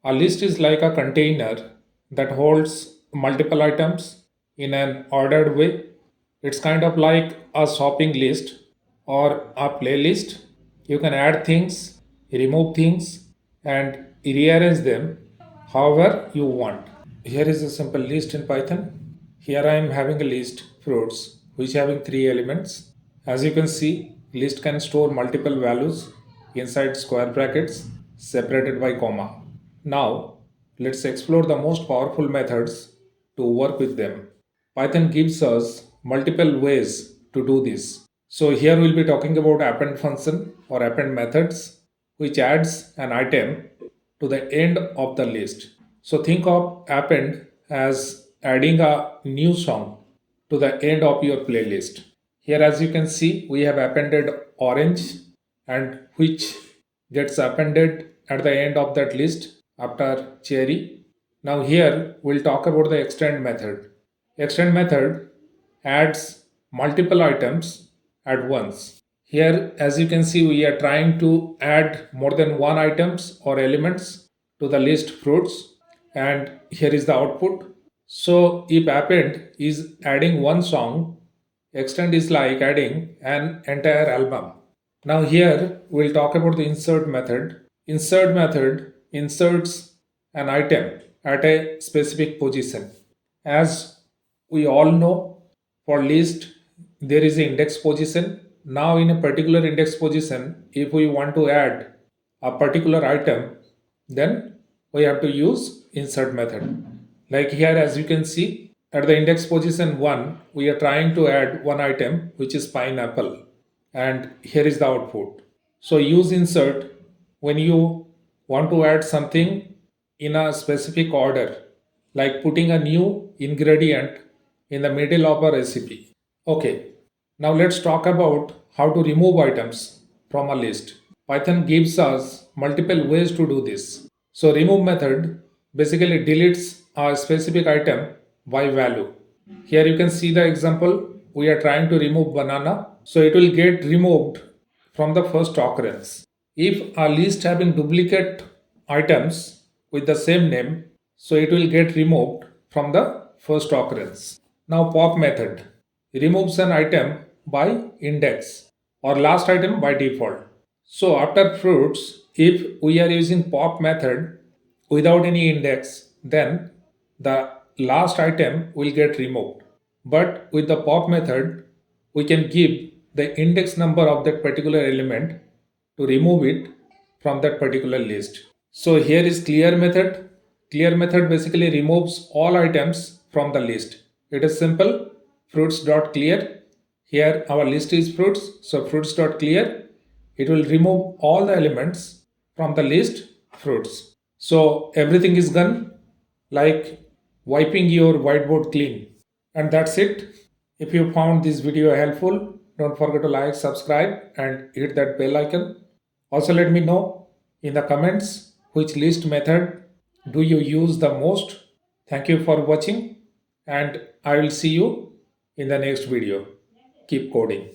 A list is like a container that holds multiple items in an ordered way. It's kind of like a shopping list or a playlist. You can add things, remove things, and rearrange them however you want. Here is a simple list in Python. Here I am having a list fruits which having three elements. As you can see, list can store multiple values inside square brackets separated by comma. Now, let's explore the most powerful methods to work with them. Python gives us multiple ways to do this. So here we'll be talking about append function or append methods, which adds an item to the end of the list. So think of append as adding a new song to the end of your playlist. Here as you can see, we have appended orange, and which gets appended at the end of that list after cherry. Now here we'll talk about the extend method. Extend method adds multiple items at once. Here as you can see, we are trying to add more than one items or elements to the list fruits, and here is the output. So if append is adding one song, extend is like adding an entire album. Now here we'll talk about the insert method. Insert method inserts an item at a specific position. As we all know, for list there is an index position. Now in a particular index position, if we want to add a particular item, then we have to use insert method. Like here as you can see, at the index position 1, we are trying to add one item which is pineapple, and here is the output. So use insert when you want to add something in a specific order, like putting a new ingredient in the middle of a recipe. Okay, now let's talk about how to remove items from a list. Python gives us multiple ways to do this. So remove method basically deletes a specific item by value. Here you can see the example. We are trying to remove banana, so it will get removed from the first occurrence. If a list having duplicate items with the same name, so it will get removed from the first occurrence. Now pop method removes an item by index or last item by default. So after fruits, if we are using pop method without any index, then the last item will get removed. But with the pop method, we can give the index number of that particular element to remove it from that particular list. So here is clear method. Clear method basically removes all items from the list. It is simple. Fruits.clear. Here our list is fruits. So fruits.clear. It will remove all the elements from the list fruits. So everything is done like wiping your whiteboard clean. And that's it. If you found this video helpful, don't forget to like, subscribe, and hit that bell icon. Also let me know in the comments which list method do you use the most. Thank you for watching, and I will see you in the next video. Keep coding.